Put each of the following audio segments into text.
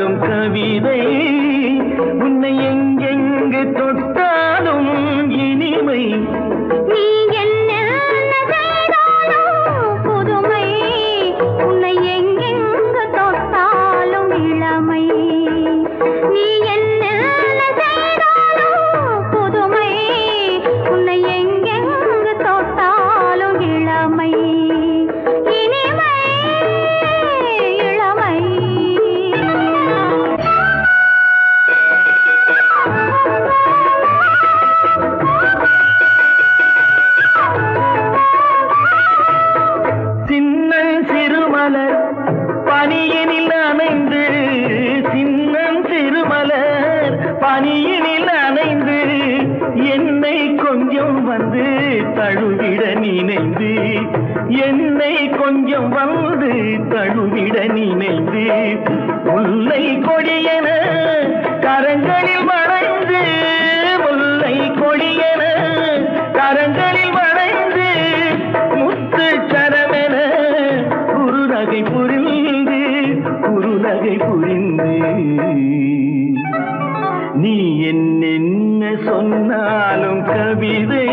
சொன்னாலும் கவிதை உன்னை எங்கெங்கு தொட்டாலும் இனிமை நீ என்ன செய்தாலும் புதுமை உன்னை எங்கெங்கு தொட்டாலும் இளமை நீ என்ன செய்தாலும் புதுமை உன்னை எங்கெங்கு தொட்டாலும் இளமை இனிமை இளமை சின்னன் சிறுமலர் பனியினில் அணைந்து சின்னன் சிறுமலர் பனியினில் அணைந்து என்னை கொஞ்சம் வந்து தழுவிட நினைந்து என்னை கொஞ்சம் வந்து தழுவிட நினைந்து முல்லை கொடியென கரங்களில் வளைந்து முல்லை கொடியென கரங்களில் வளைந்து முத்து சரமென குறுநகை புரிந்து நீ என்ன சொன்னாலும் கவிதை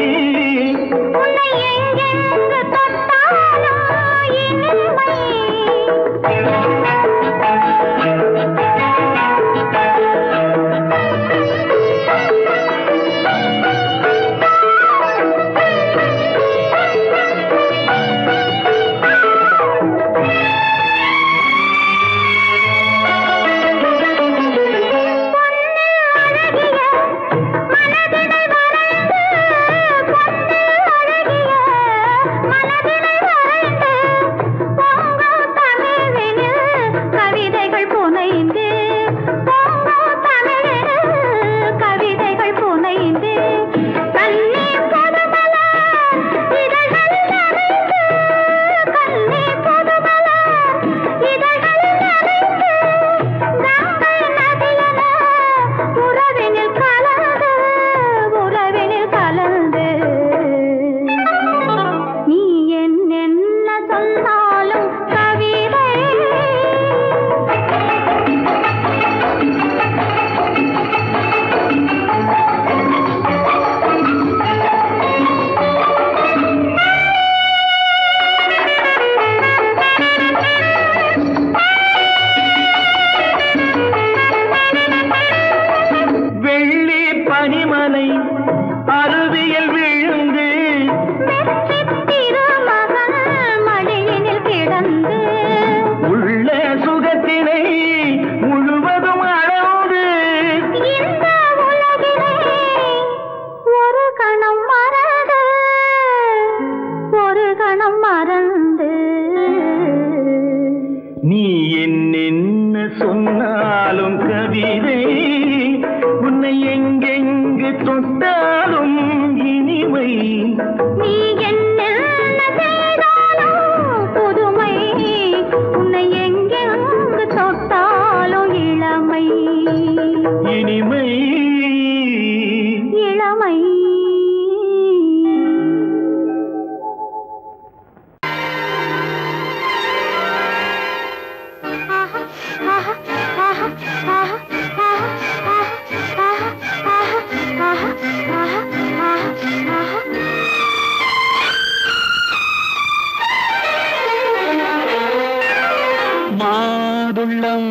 உன்னை எங்கெங்கு தொட்டாலும் இனிமை மாதுளம்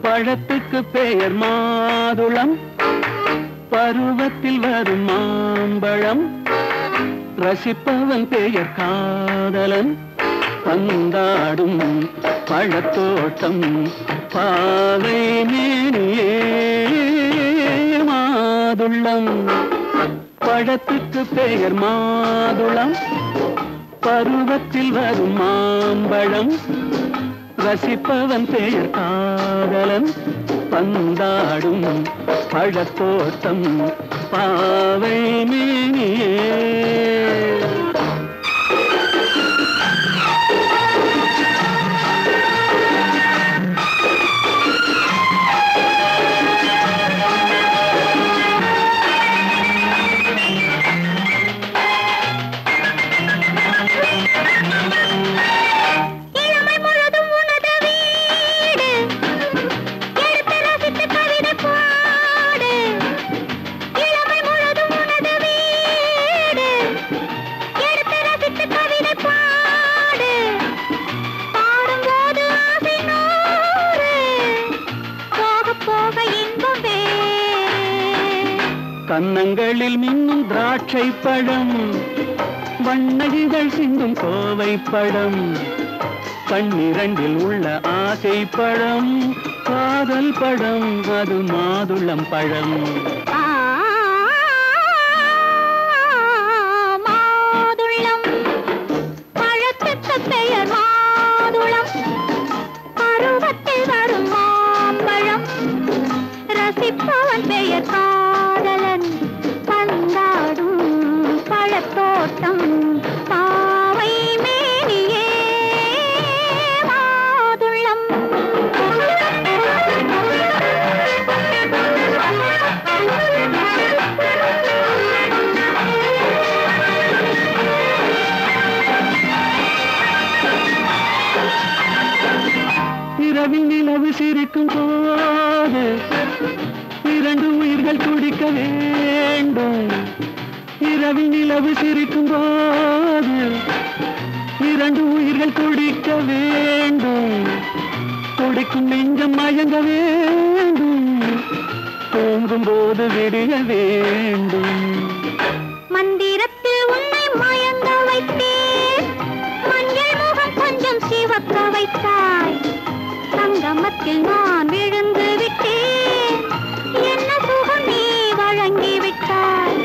பழத்துக்கு பெயர் மாதுளம் பருவத்தில் வரும் மாம்பழம் ரசிப்பவன் பெயர் காதலன் பந்தாடும் பழத்தோட்டம் பாவை மேனியே மாதுளம் பழத்துக்கு பெயர் மாதுளம் பருவத்தில் வரும் மாம்பழம் ரசிப்பவன் பெயர் காதலன் பந்தாடும் பழத்தோட்டம் பாவை மேனியே கன்னங்களில் மின்னும் திராட்சை பழம், வண்ணகிகள் சிந்தும் கோவை பழம், கண்ணிரண்டில் உள்ள ஆசை பழம், காதல் பழம், அது மாதுளம் பழம். மாதுளம் பழத்துக்கு பெயர் மாதுளம், பருவத்தில் வரும் மாம்பழம், ரசிப்பவன் பெயர் காதலன், பந்தாடும் பழத்தோட்டம், பாவை மேனியே மாதுளம். இரவில் நிலவு சிரிக்கும் போது இரண்டு உயிர்கள் துடிக்க வேண்டும். இரவில் நிலவு சிரிக்கும் போது இரண்டு உயிர்கள் துடிக்க வேண்டும். துடிக்கும் நெஞ்சம் மயங்க வேண்டும், தூங்கும் போது விடிய வேண்டும். மந்திரத்தில் உன்னை மயங்க வைத்தேன், மஞ்சள் முகம் கொஞ்சம் சிவக்க வைத்தாய், சங்கமத்தில் நான் விழுந்து விட்டேன், என்ன சுகம் நீ வழங்கி விட்டாய்.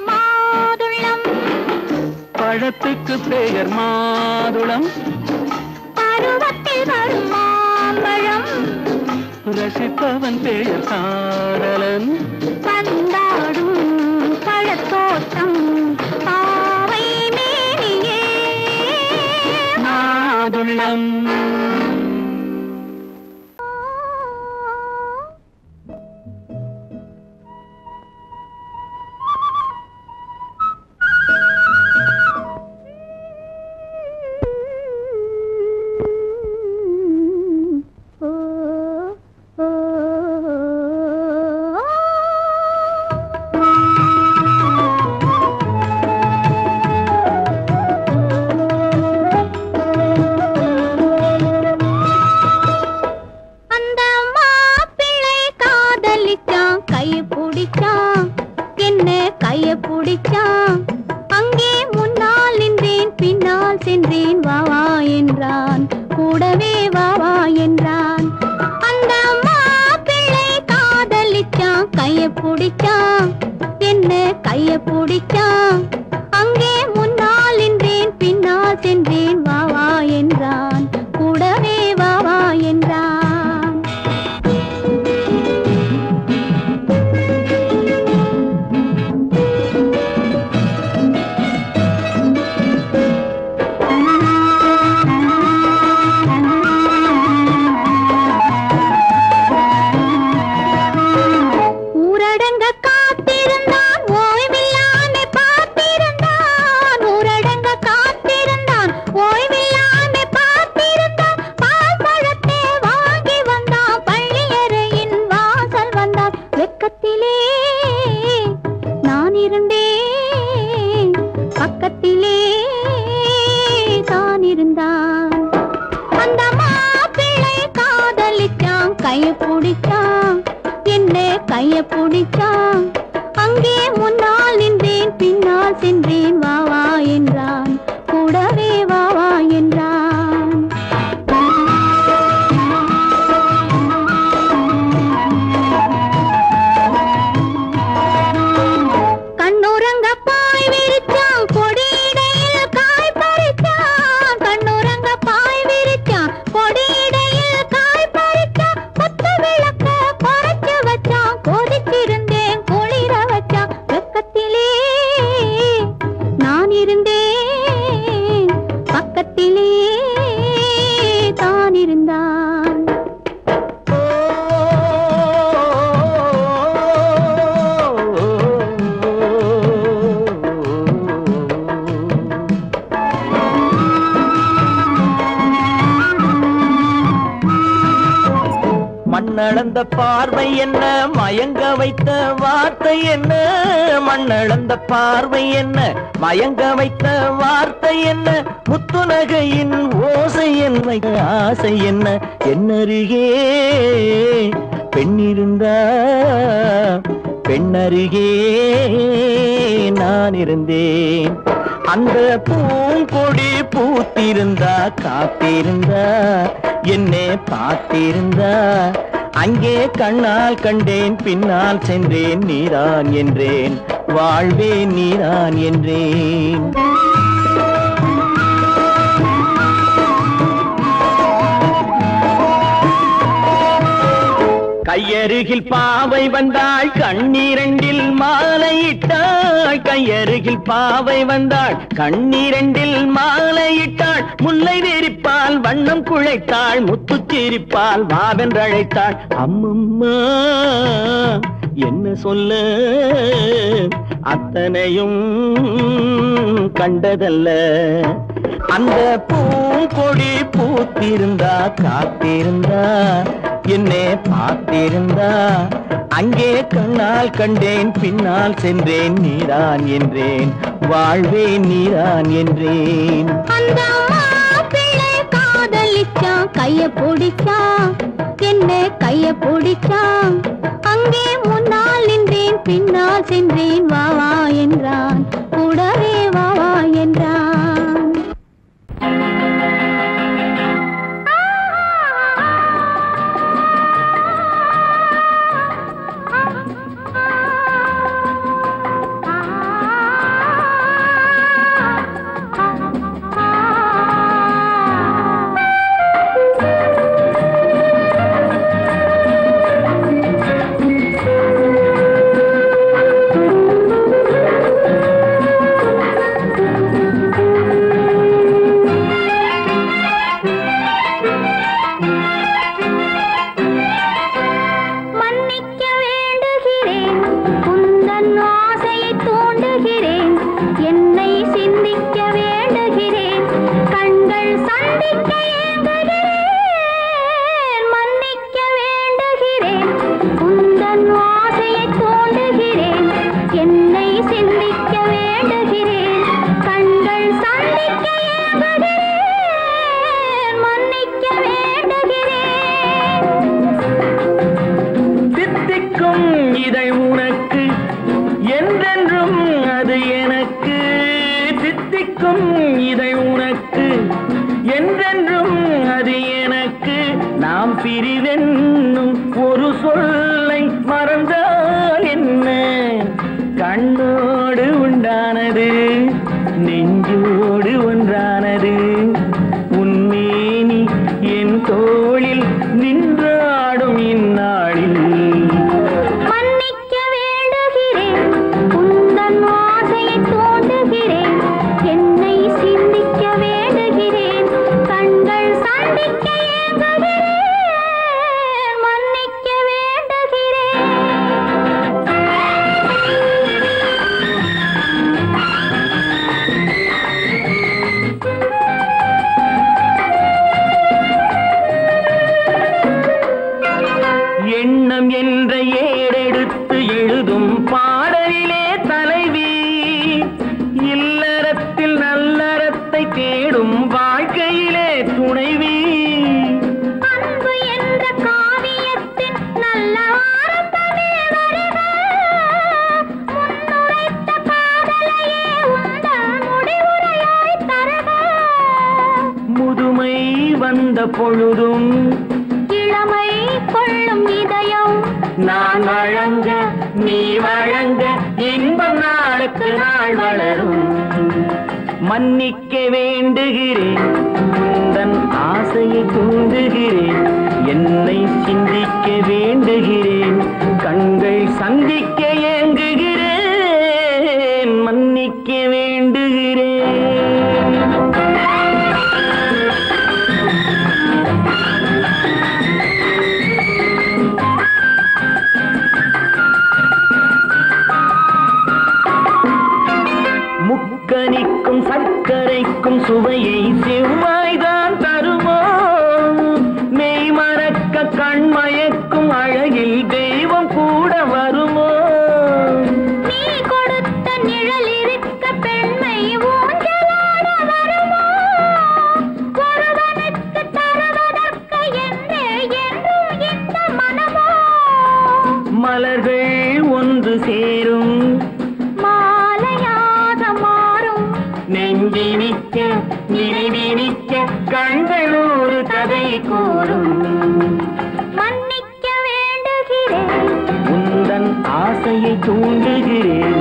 மாதுளம் பழத்துக்கு பெயர் மாதுளம், பருவத்தில் வரும் மாம்பழம், ரசிப்பவன் பெயர் காதலன், பந்தாடும் பழத்தோட்டம், பாவை மேனியே மாதுளம். அந்த மாப்பிள்ளை காதலிச்சான், கையை பிடிச்சான், என்ன கையை பிடிச்சான், அங்கே முன்னால் நின்றேன், பின்னால் சென்றேன், வா வா என்றான், கூடவே வா வா என்றான். அந்த மாப்பிள்ளை காதலிச்சான், கையை பிடிச்சான், என்ன கையை பிடிச்சான், அங்கே முன்னால் நின்றேன், பின்னால் சென்றேன், வா வா என்றான், கூடவே வா வா என்றான். ஊரடங்க காத்திருந்தான், ஓய்வில்லாமே பார்த்திருந்தான், ஊரடங்க காத்திருந்தான், ஓய்வில்லாமே பார்த்திருந்தான், பால் பழத்தை வாங்கி வந்தான், பள்ளியறையின் வாசல் வந்தான், வெக்கத்திலே நான் இருந்தேன், பக்கத்திலே தான் இருந்தான். அந்த மாப்பிள்ளை காதலிச்சான், கையை பிடிச்சான், என்ன கையை பிடிச்சான், அங்கே முன்னால் நின்றேன், பின்னால் சென்றேன், வா வா என்றான், கூடவே வா வா என்றான். கண்ணுறங்க பாய் விரிச்சான், கொடியிடையில் காய் பறிச்சான், கண்ணுறங்க பாய் விரிச்சான், கொடியிடையில் காய் பறிச்சான், கொத்து விளக்க குறைச்சு வச்சான், கொதிச்சிருந்தேன் குளிர வச்சான், வெக்கத்திலே நான் இருந்தேன், பக்கத்திலே தான் இருந்தான். மண்ணளந்த பார்வை என்ன, மயங்க வைத்த வார்த்தை என்ன, மண்ணளந்த பார்வை என்ன, மயங்க வைத்த வார்த்தை என்ன, முத்துநகையின் ஓசை என்ன, ஆசை என்ன, என்னருகே பெண்ணிருந்தா பெண்ணருகே நான் இருந்தேன். அந்த பூங்கொடி பூத்திருந்தா காத்திருந்தா என்னை பார்த்திருந்தா அங்கே கண்ணால் கண்டேன் பின்னால் சென்றேன் நீதான் என்றேன் வாழ்வே நீதான் என்றேன். கையருகில் பாவை வந்தாள் கண்ணீரண்டில் மாலையிட்டாள். கையருகில் பாவை வந்தாள் கண்ணீரண்டில் மாலையிட்டாள். முல்லை நெறிப்பால் வண்ணம் குழைத்தாள் முத்து சிரிப்பால் வாவென்றழைத்தாள். அம்மம்மா என்ன சொல்ல அத்தனையும் கண்டதல்ல. அந்த பூங்கொடி பூத்திருந்தா காத்திருந்தா என்னை பார்த்திருந்தா அங்கே கண்ணால் கண்டேன் பின்னால் சென்றேன் நீதான் என்றேன் வாழ்வே நீதான் என்றேன். அந்த மாப்பிள்ளை காதலிச்சான் கைய பிடிச்சான் என்ன கைய பிடிச்சான். அங்கே முன்னால் நின்றேன் பின்னால் சென்றேன் வா வா என்றான் கூடவே வா வா என்றான். பொழுதும் இளமை கொள்ளும் இதயம் நான் வழங்க நீ வழங்க இன்பம் நாளுக்கு நாள் வளரும். மன்னிக்க வேண்டுகிறேன் உந்தன் ஆசையை தூண்டுகிறேன் என்னை சிந்திக்க வேண்டுகிறேன் கண்கள் சந்திக்க ஏங்குகிறேன் மன்னிக்க வேண்டுகிறேன். முக்கனிக்கும் சர்க்கரைக்கும் சுவையை செவ்வாய்தான் தருமோ கதை கூறும். மன்னிக்க வேண்டுகிறேன், உந்தன் ஆசையை தூண்டுகிறேன்,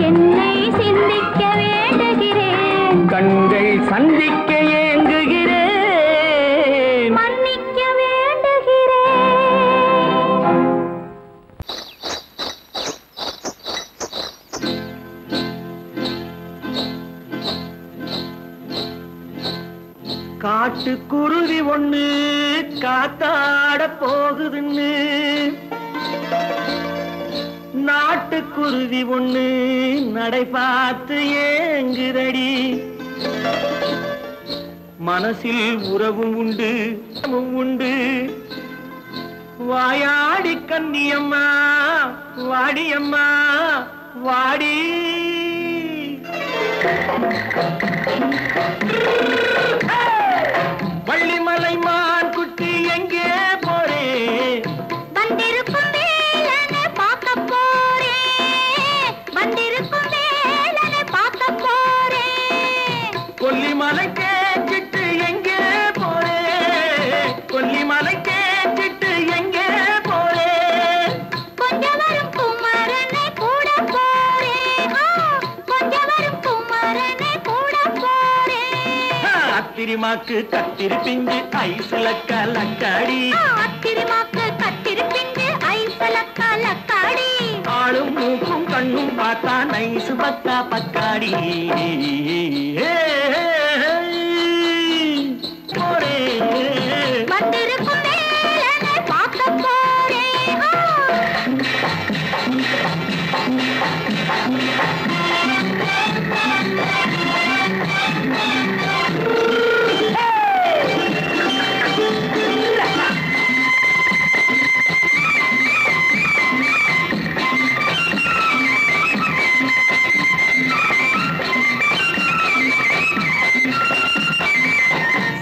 என்னை சிந்திக்க வேண்டுகிறேன், கண்கள் சந்திக்க ஏங்குகிறேன். மன்னிக்க வேண்டுகிறேன். காட்டுக்குருவி ஒண்ணு காத்தாட போகுதுன்னு, நாட்டுக்குருவி ஒண்ணு நடை பார்த்து ஏங்குதடி. மனசில் உறவும் உண்டு உண்டு, வாயாடி கன்னியம்மா வாடியம்மா வாடி. வள்ளிமலை மான் குட்டி எங்கே போறே? வந்திருக்கும் வேலனை பார்க்க போறேன், வந்திருக்கும் வேலனை பார்க்க போறேன். கொல்லிமலை கேச்சிட்டு எங்கே போறே? கொல்லிமலை கேச்சிட்டு எங்கே போறே? கொஞ்சம் வரும் குமரனை கூட போறேன், கொஞ்சம் வரும் குமரனை கூட போறேன். அத்திரிமாக்கு கத்திரி பிஞ்சு ஐசுல கலக்காடி, அத்திரிமாக்கு கத்திரி பிஞ்சு ஐசல கலக்காடி. ஆளும் மூக்கும் கண்ணும் பார்த்தா நைசு பக்கா பக்காடி. போறே வந்திருக்கும் வேலனை பார்க்க போறேன்.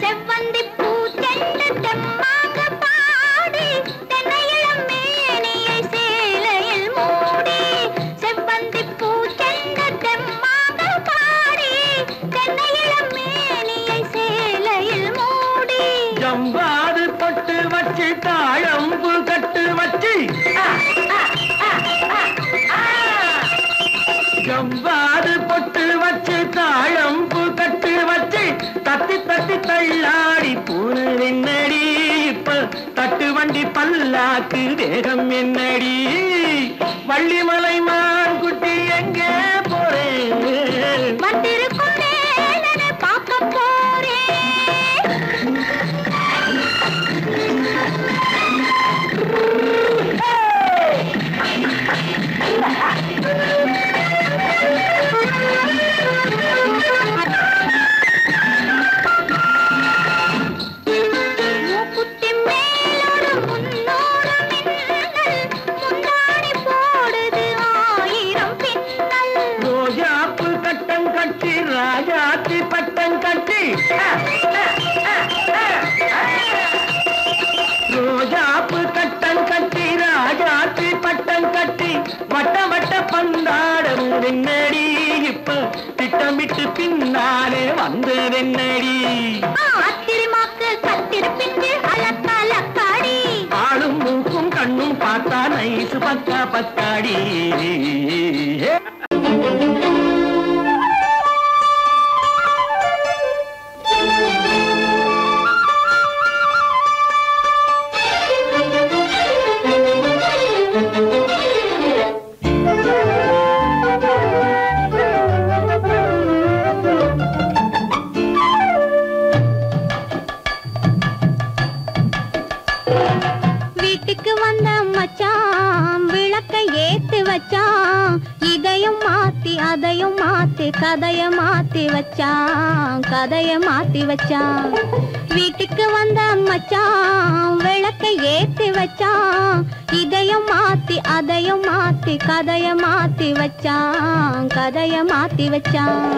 செவ்வந்தி பூ செண்டு தெம்மாக பாடி, தென்னையிளம் மேனியை சேலையில் மூடி. செவ்வந்தி பூ செண்டு தெம்மாக பாடி, தென்னையிளம் மேனியை சேலையில் மூடி. ஜம்பாது பொட்டு வச்சு தாழம்பு கட்டு வச்சு, ஜம்பாது பொட்டு வச்சு தாழம்பு கட்டு வச்சு, தத்தி தத்தி தள்ளாடி பூனு என்னடி. இப்ப தட்டு வண்டி பல்லாக்கு வேகம் என்னடி. வள்ளிமலை மான் குட்டி எங்கே போறேன்? வந்திருக்கும் வேலனை பார்க்க போறேன். மூக்குத்தி மேலொரு முன்னோரு மின்னல், முந்தாணி போடுது ஆயிரம் பின்னல். ரோஜாப்பு கட்டம் கட்டி ராஜாத்தி பட்டம் கட்டி, ரோஜாப்பு கட்டம் கட்டி ராஜாத்தி பட்டம் கட்டி, வட்ட வட்ட பந்தாடம் வெண்ணடி. இப்ப திட்டமிட்டு பின்னாலே வந்து வெண்ணடி. அத்திரிமாக்கு கத்திரி பிஞ்சு அலக்காடி. ஆளும் மூக்கும் கண்ணும் பார்த்தா நைசு பக்கா பக்காடி. வீட்டுக்கு வந்த மச்சான் விளக்கை ஏத்து வச்சான், இதையும் மாத்தி அதையும் மாத்தி கதைய மாத்தி வச்சான், கதைய மாத்தி வச்சான். வீட்டுக்கு வந்த மச்சான் விளக்கை ஏத்தி வச்சான், இதையும் மாத்தி அதையும் மாத்தி கதைய மாத்தி வச்சான், கதைய மாத்தி வச்சான்.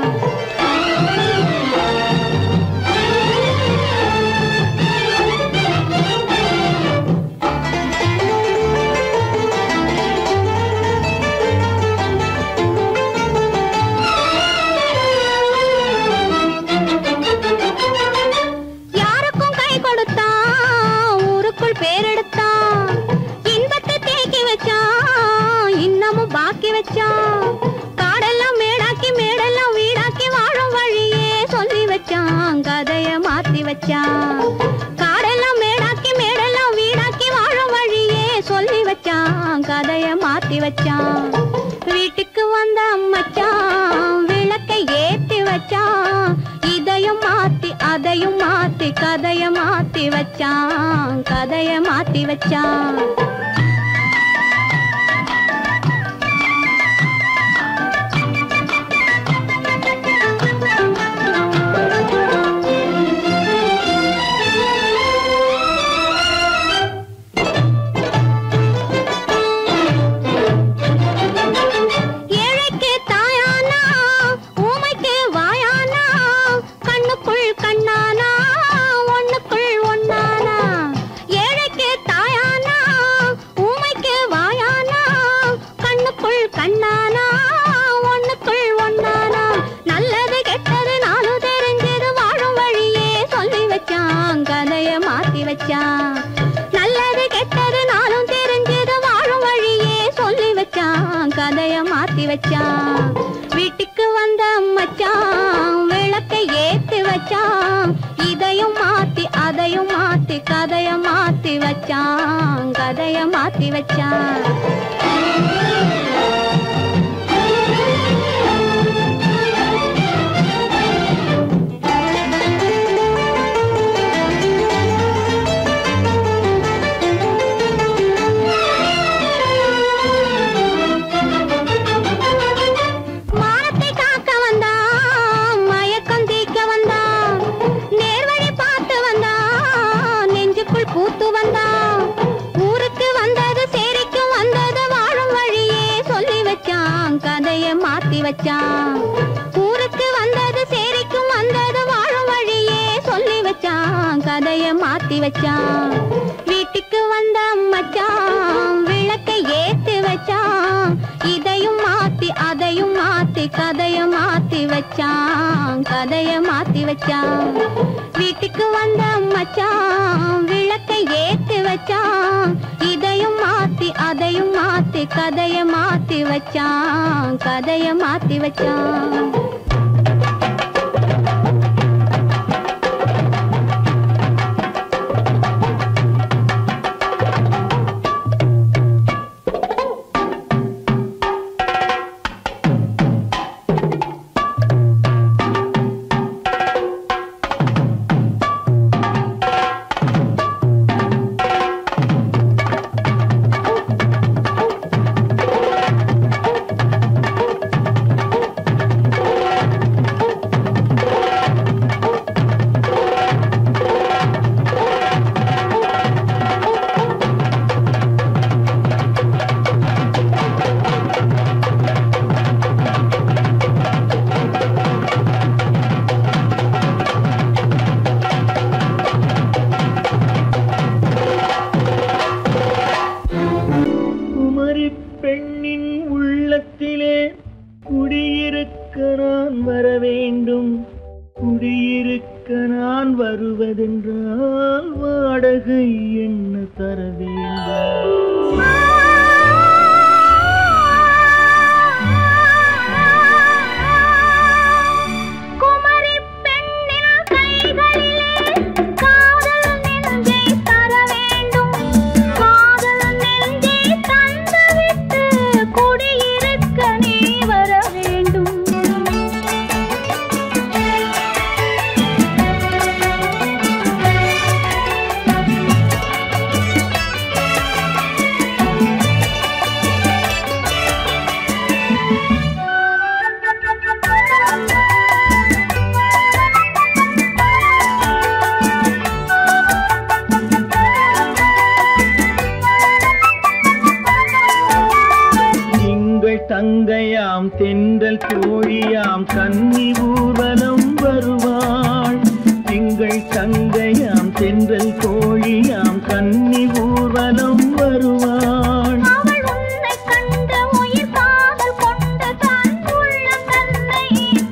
யாருக்கும் கை கொடுத்த வச்சான். காடெல்லாம் மேடாக்கி மேடெல்லாம் வீடாக்கி வாழும் வழியே சொல்லி வச்சான். கதைய மாத்தி வச்சான். வீட்டுக்கு வந்த மச்சான் விளக்கை ஏத்தி வச்சான். இதையும் மாத்தி அதையும் மாத்தி கதைய மாத்தி வச்சான். கதைய மாத்தி வச்சான். நல்லது கெட்டது நானும் தெரிஞ்சது வாழும் வழியே சொல்லி வச்சான். கதைய மாத்தி வச்சான். வீட்டுக்கு வந்த மச்சான் விளக்கை ஏத்தி வச்சான். இதையும் மாத்தி அதையும் மாத்தி கதைய மாத்தி வச்சான். கதைய மாத்தி வச்சான். வச்சான். ஊருக்கு வந்தது சேரிக்கும் வந்தது வாழும் வழியே சொல்லி வச்சான். கதைய மாத்தி வச்சான். வீட்டுக்கு வந்த மச்சான் விளக்கை ஏத்தி வச்சான். இதையும் மாத்தி அதையும் மாத்தி கதைய மாத்தி வச்சான். கதைய மாத்தி வச்சான். வீட்டுக்கு வந்த மச்சான் விளக்கை ஏத்தி வச்சான். இதையும் மாத்தி அதையும் மாத்தி கதைய மாத்தி வச்சான். கதைய மாத்தி வச்சான். வருவதென்றால் வாடகை என்ன தர வேண்டும்? தங்கையாம் தென்றல் தோழியாம் கன்னி ஊர்வலம் வருவாள். திங்கள் தங்கையாம் தென்றல் தோழியாம் கன்னி ஊர்வலம் வருவாள். அவள் உன்னை கண்டு உயிர் காதல் கொண்டு தன் உள்ளம் தன்னை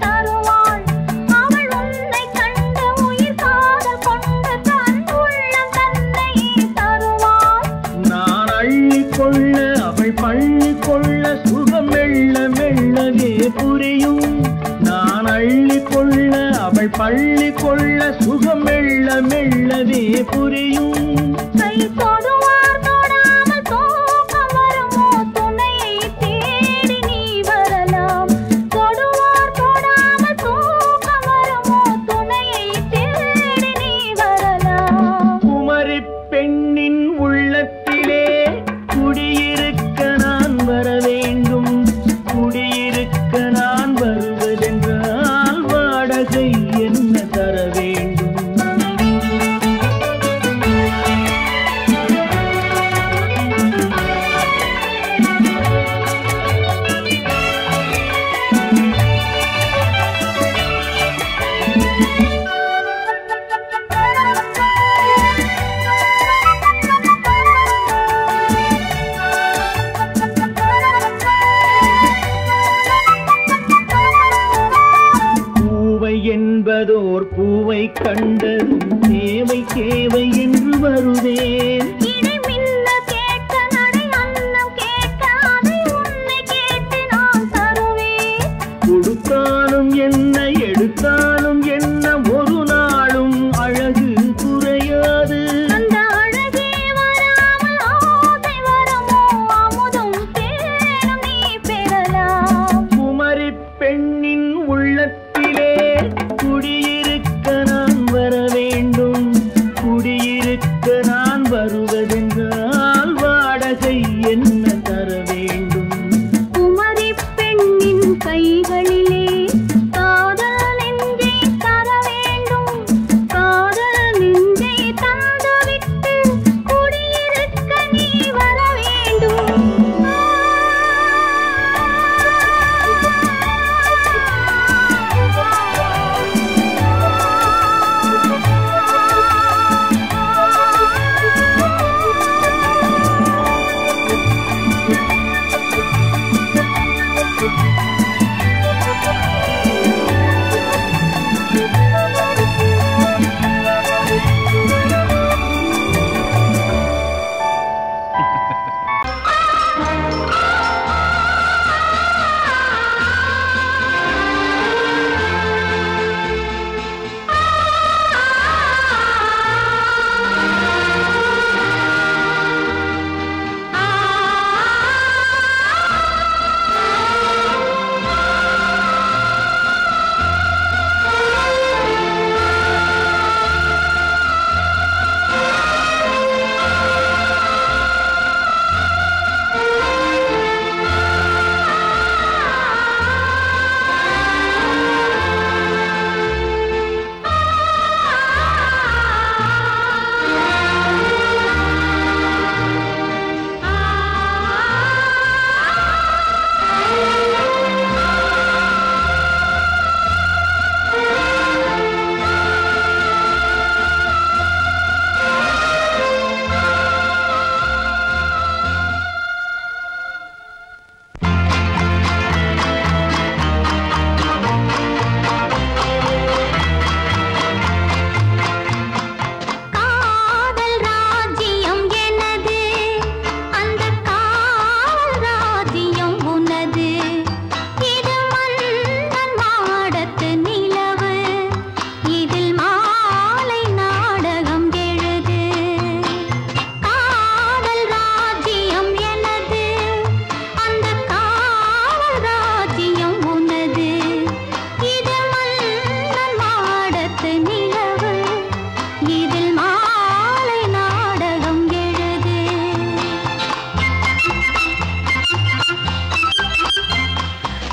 தருவாள். அவள் உன்னை கண்டு உயிர் காதல் கொண்டு தன் உள்ளம் தன்னை தருவாள். நான் அள்ளிக்கொள்ள அவள் பள்ளிக்கொள்ள சுகம் மெல்ல மெல்லவே புரியும். நான் அள்ளிக்கொள்ள அவள் பள்ளிக்கொள்ள சுகம் மெல்ல மெல்லவே புரியும். கை தொடுவார் தொடாமல் தூக்கம் வருமோ துணையை தேடி நீ வரலாம். தொடுவார் தொடாமல் தூக்கம் வருமோ துணையை தேடி நீ வரலாம். குமரி பெண்ணின் உள்ளத்திலே குடியிருக்க நான் வர வேண்டும். குடியிருக்க நான் வருவதென்றால் வாடகை என்ன தர வேண்டும்? என்பதோர் பூவை கண்டதும் தேவை தேவை என்று வருவேன். இடை மின்ன கேட்க நடை அன்னம் கேட்க அதை உன்னை கேட்டு நான் தருவேன். கொடுத்தாலும் என்ன எடுத்தாலும் என்ன ஒரு நாளும் அழகு குறையாது. அந்த அழகே வராமல் ஆசை வரமோ அமுதும் தேனும் நீ பெறலாம். குமரி பெண்ணின் உள்ளத்திலே குடியிருக்க நான் வர வேண்டும். குடியிருக்க நான் வருவதென்றால் வாடகை என்ன தர வேண்டும்? குமரி பெண்ணின் கைகளிலே காதல் நெஞ்சை தர வேண்டும். காதல் நெஞ்சை தந்துவிட்டு குடியிருக்க நீ வர வேண்டும்.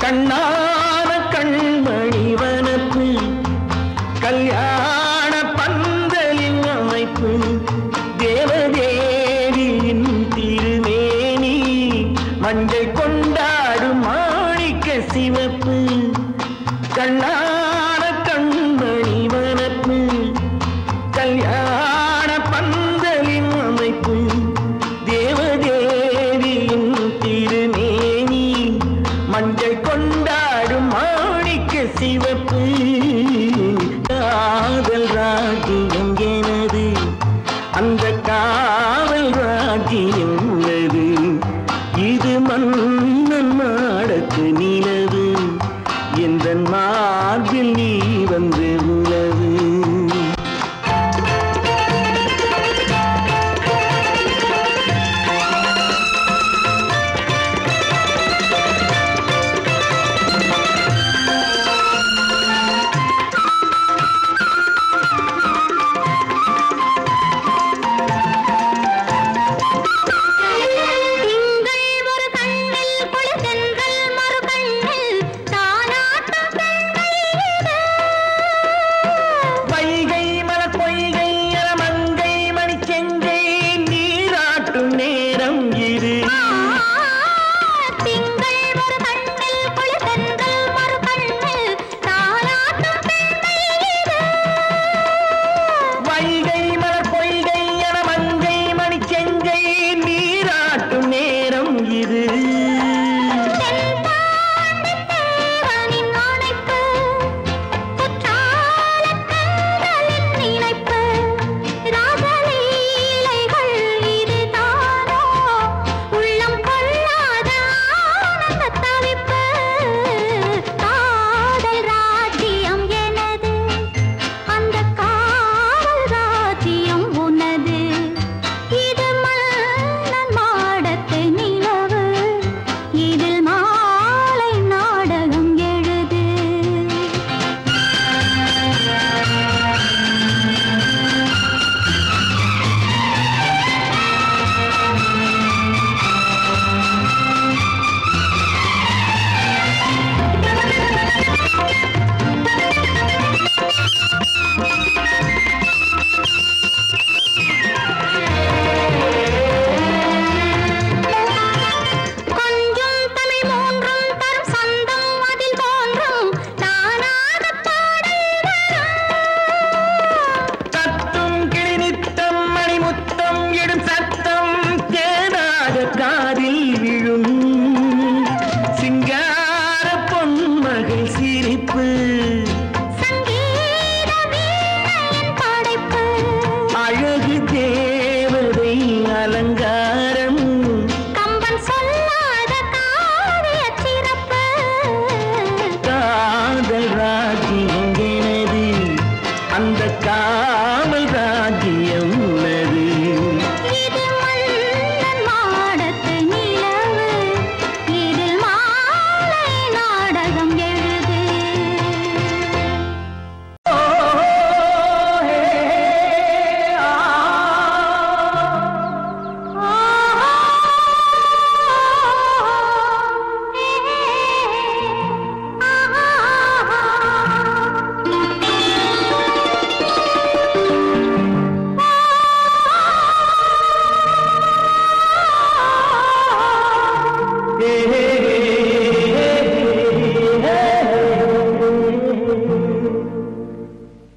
கண்ணான கண்மணி வனப்பு கல்யாண பந்தலின் அமைப்பு தேவதேவியின் திருமேனி மஞ்சள் கொண்டாடும் மாணிக்க சிவப்பு. கண்ணான கண்மணி வனப்பு கல்யாண பந்தலின் அமைப்பு தேவதேவியின் திருமேனி மஞ்சள் கொண்டாடும் மாணிக்க சிவப்பு. காதல் ராஜ்யம் எனது அந்த காவல் ராஜ்யம் உள்ளது. இது மன்னன் மாடத்து நிலவு எந்த மார்பில் நீ வந்து உலவு.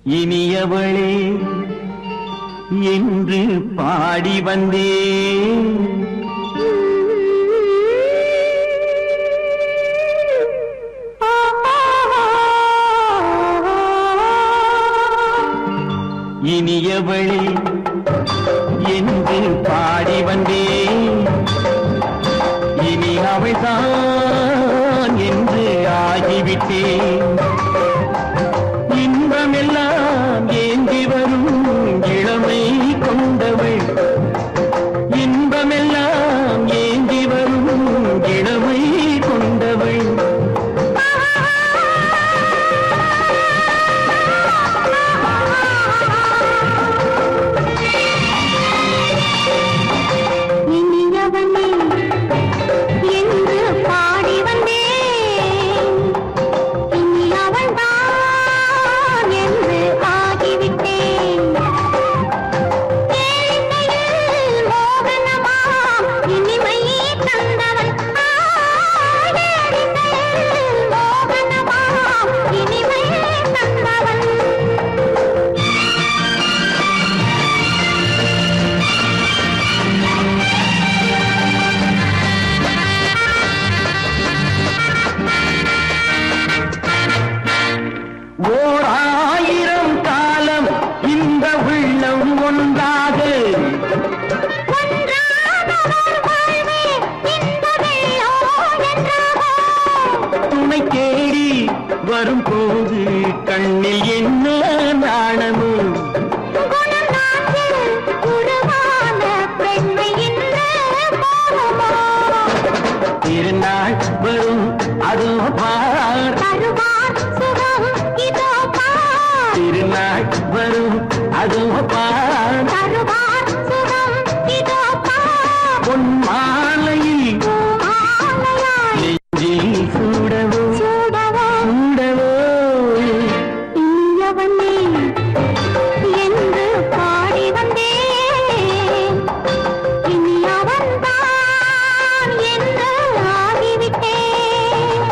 இனியவளே என்று பாடி வந்தேன். இனியவளே என்று பாடி வந்தேன். இனி அவள்தான் என்று ஆகிவிட்டேன். இன்பமெல்லாம் ஏந்தி வரும் இளமை கொண்டவள். இன்பமெல்லாம் ஏந்தி வரும் இளமை கொண்டவள். வரும்போது கண்ணில் என்ன நாணமோ திருநாள் வரும் அதோ பார். திருநாள் வரும் அதோ பார். பொன் மாலையில் நெஞ்சில் சூடவோ என்று பாடி வந்தேன். இனி அவன்தான் என்று ஆகிவிட்டேன்.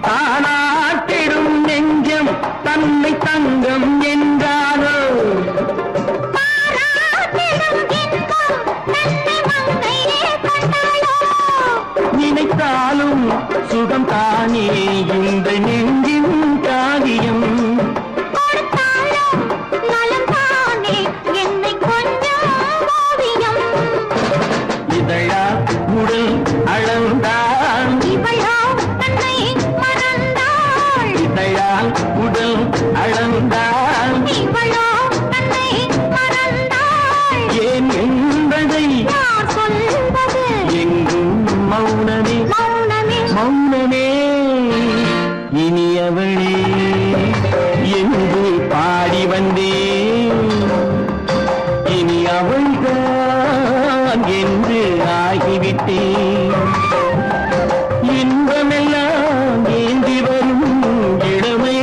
தானாட்டிடும் நெஞ்சம் தன்னை தங்கம் என்றாரோ. நினைத்தாலும் சுகம் தானே இந்த நெஞ்சின் காரியம். இதழா உடல் அளந்தாள். இதழால் உடல் அளந்தாள். ஏன் என்பதை எங்கும் மௌனமே மௌனமே. இனியவளே என்று பாடி வந்தேன். இனி அவள்தான் என்று ஆகிவிட்டேன். இன்பமெல்லாம் ஏந்தி வரும் இளமை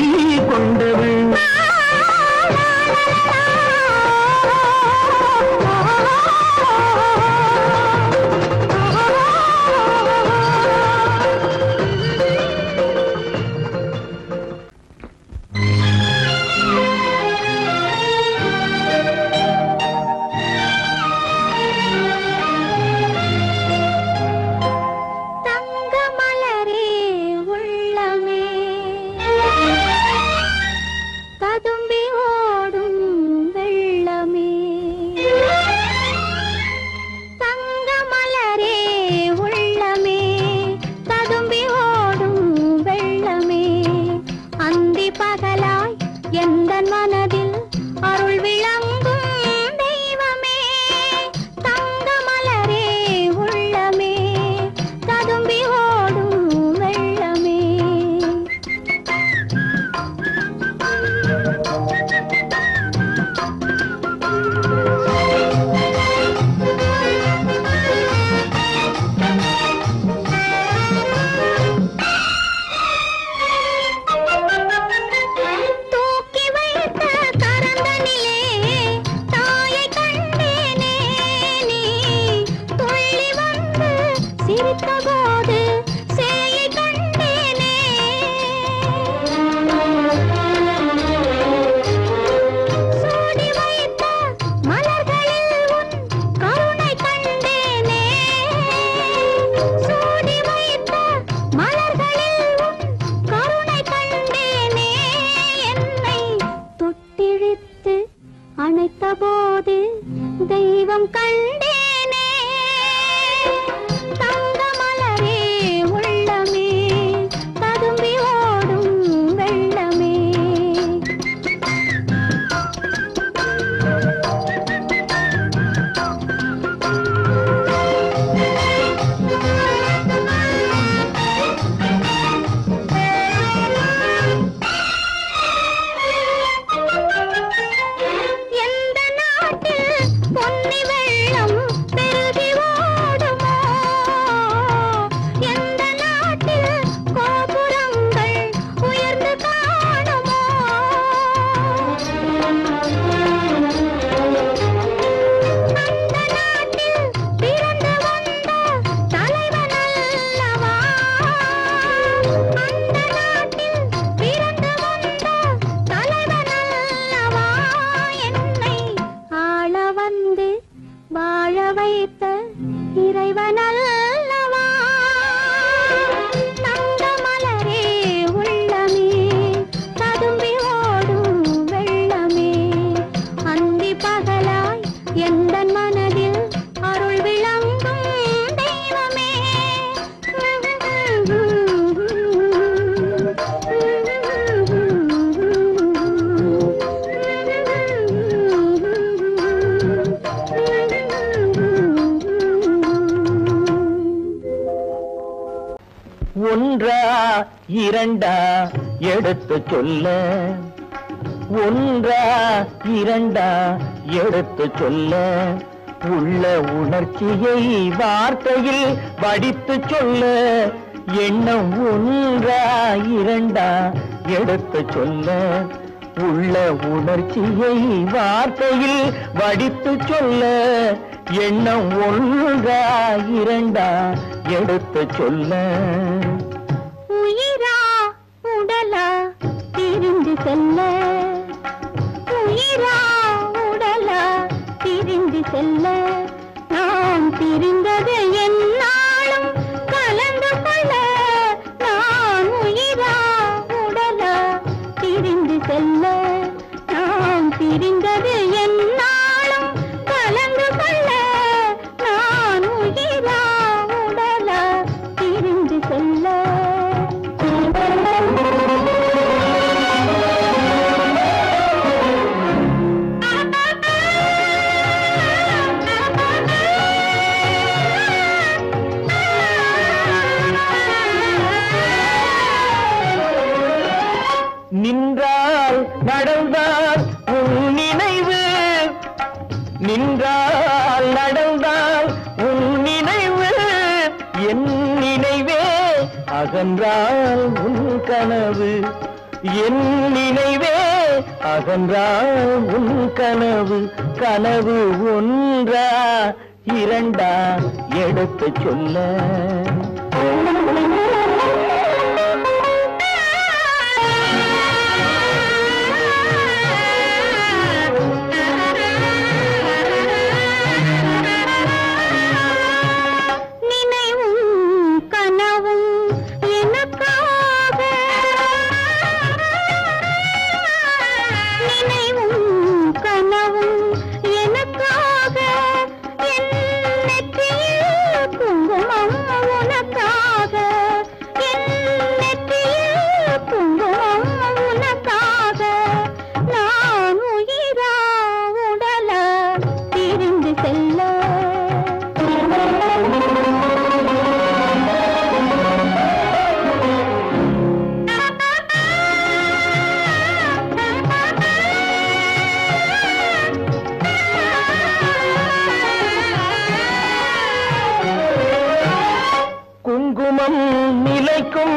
கொண்டவள். இரண்டா எடுத்து சொல்ல, ஒன்றா இரண்டா எடுத்து சொல்ல, உள்ள உணர்ச்சியை வார்த்தையில் வடித்து சொல்ல, எண்ணம் ஒன்றா இரண்டா எடுத்து சொல்ல, உள்ள உணர்ச்சியை வார்த்தையில் வடித்து சொல்ல, எண்ணம் ஒன்றா இரண்டா எடுத்து சொல்ல. உயிரா உடலா பிரிந்து செல்ல, உயிரா உடலா பிரிந்து செல்ல, நாம் பிரிந்தது என்னாலும் கலந்து கொள்ள, நான் உயிரா உடலா பிரிந்து செல்ல, நாம் பிரிந்தது என்னாலும் கலந்து கொள்ள, நான் உயிரா உடலா பிரிந்து செல்ல. நின்றால் நடந்தால் உன் நினைவு, நின்றால் நடந்தால் உன் நினைவு, என் நினைவே அகன்றால் உன் கனவு, என் நினைவே அகன்றால் உன் கனவு, கனவு ஒன்றா இரண்டா எடுத்து சொல்ல. குங்குமம் நிலைக்கும்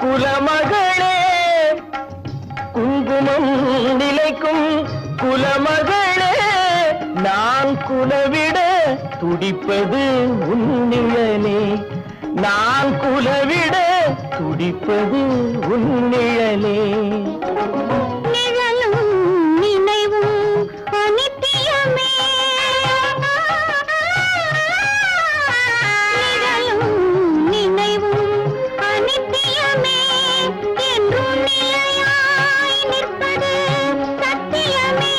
குலமகளே, குங்குமம் நிலைக்கும் குலமகளே, நான் குலவிட துடிப்பது உன் நிழலே, நான் குலவிட துடிப்பது உன் நிழலே. நிழலும் நினைவும் அனித்தியமே, நிழலும் நினைவும் அனித்தியமே, என்றும் நிலையாய் நிற்பது சத்தியமே,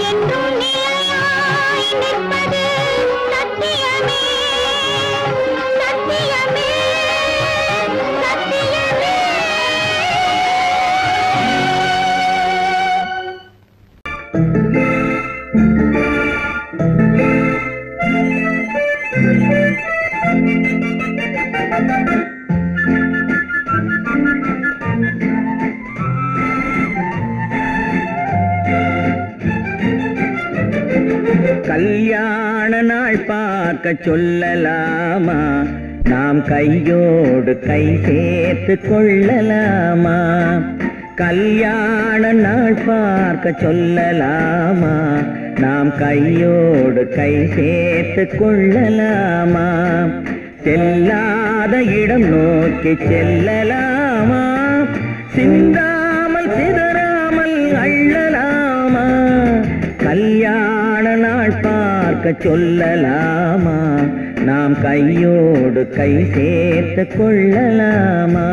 என்றும் நிலையாய் நிற்பது சத்தியமே, சத்தியமே, சத்தியமே. கல்யாண நாள் பார்க்க சொல்லலாமா, நாம் கையோடு கை சேர்த்து கொள்ளலாமா, கல்யாண நாள் பார்க்க சொல்லலாமா, நாம் கையோடு கை சேர்த்து கொள்ளலாமா, செல்லாத இடம் நோக்கி செல்லலாமா, சிந்தாமல் சிதறாமல் அள்ளலாமா, கல்யாண நாள் பார்க்க சொல்லலாமா, நாம் கையோடு கை சேர்த்து கொள்ளலாமா.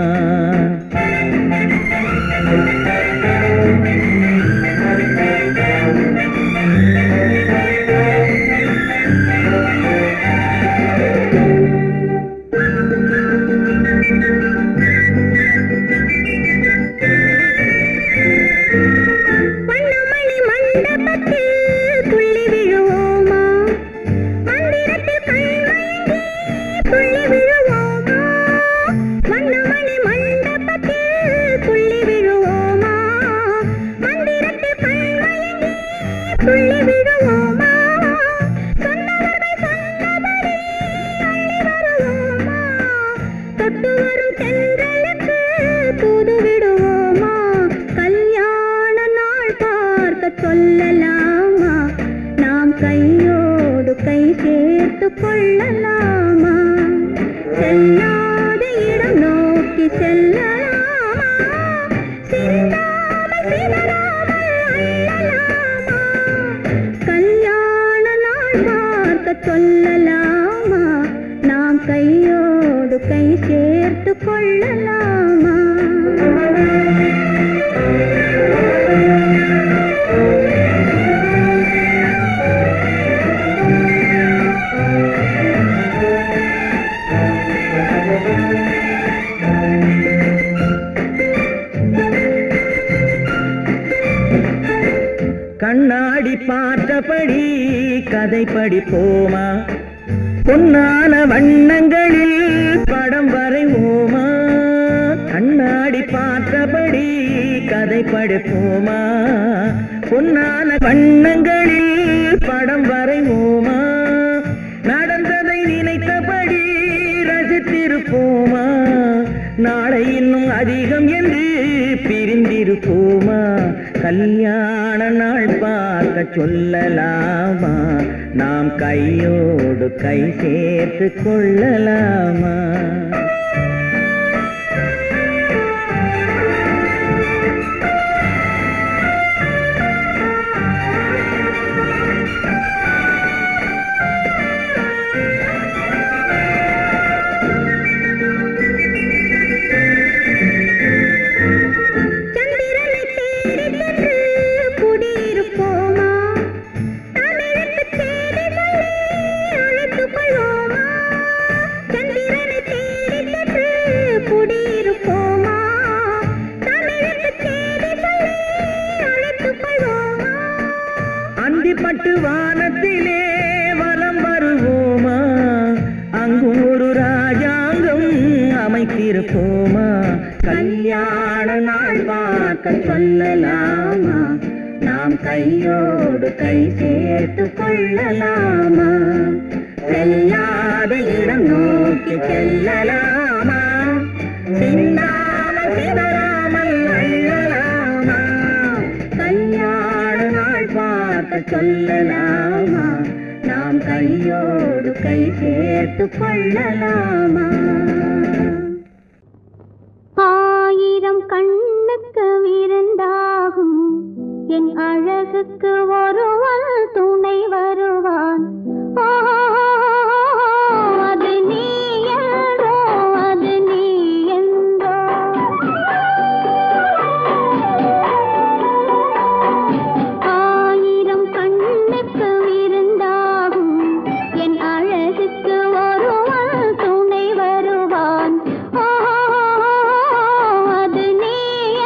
மண்டபத்தில் கண்ணாடி பார்த்தபடி கதை படிப்போமா பொன்னான வண்ணங்களில் படம் வரைவோமா கண்ணாடி பார்த்தபடி கதை படிப்போமா பொன்னான வண்ணங்களில் படம் வரைவோமா நடந்ததை நினைத்தபடி ரசித்திருப்போமா நாளை இன்னும் அதிகம் என்று பிரிந்திருப்போமா கல்யாண நாள் பார்க்க சொல்லலாமா நாம் கையோடு கை சேர்த்து கொள்ளலாமா பட்டு வானத்திலே வலம் வருவோமா அங்கும் ஒரு ராஜாங்கம் அமைத்திருப்போமா கல்யாண நாள் பார்க்க சொல்லலாமா நாம் கையோடு கை சேர்த்து கொள்ளலாமா செல்லாத இடம் நோக்கி செல்லலாமா சின்னாமல் சிதறாமல் அள்ளலாமா கல்யாண நாள் பார்க்க சொல்லலாமா நாம் கையோடு கை சேர்த்து கொள்ளலாமா ஆயிரம் கண்ணுக்கு விருந்தாகும் என் அழகுக்கு ஒருவன் துணை வருவான் அது நீ என்றோ அது நீ என்றோ ஆயிரம் கண்ணுக்கு விருந்தாகும் என் அழகுக்கு ஒருவன் துணை வருவான் அது நீ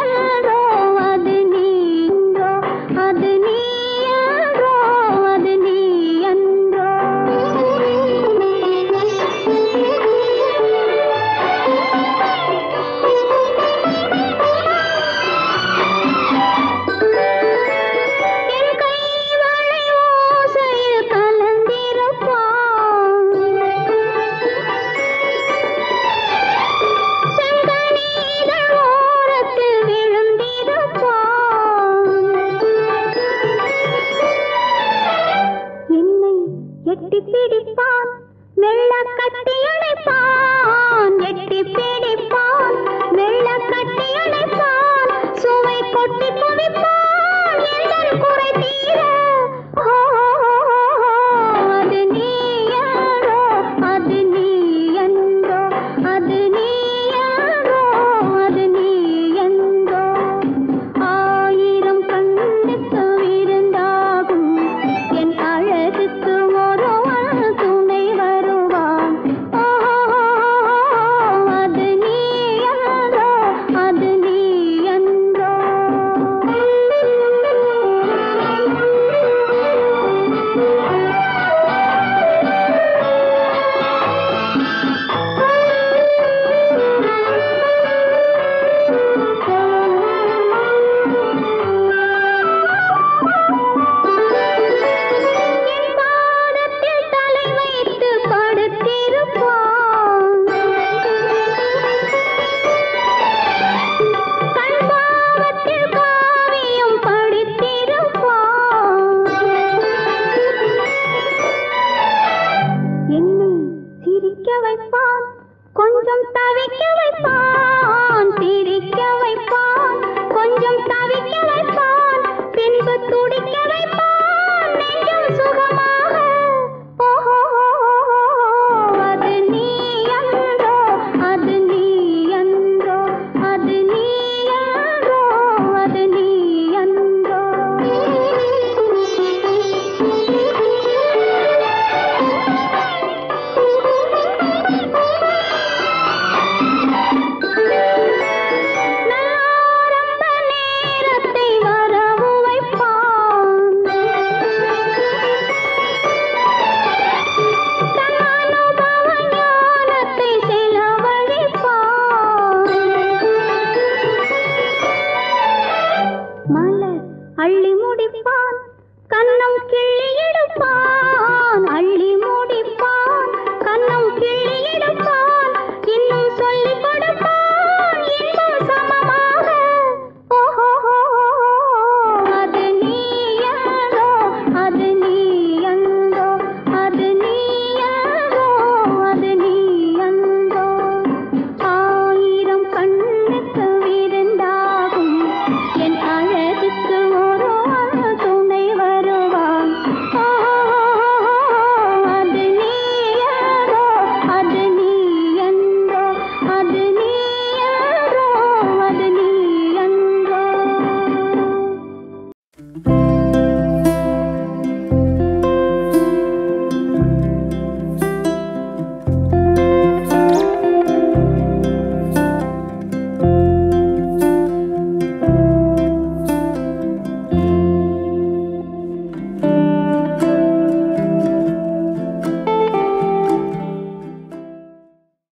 என்றோ அது நீ என்றோ அது நீ என்றோ அது நீ என்றோ என் கை வளை ஓசையில் கலந்திருப்பான் செங்கனீதழ் ஓரத்தில் விழுந்திருப்பான் என்னை எட்டி பிடிப்பான் மெல்ல கட்டி அணைப்பான் எட்டி பிடிப்பான் மெல்ல கட்டி அணைப்பான் சுவை கொட்டி குவிப்பான் எந்தன் குறை தீர அது நீ என்றோ அது நீ என்றோ அது நீ என்றோ அது நீ என்றோ ஆயிரம் கண்ணுக்கு விருந்தாகும் என் அழகுக்கு ஒருவன் துணை வருவான் அது நீ என்றோ அது நீ என்றோ மலர் அள்ளி முடிப்பான் கன்னம் கிள்ளி எடுப்பான் அள்ளி முடி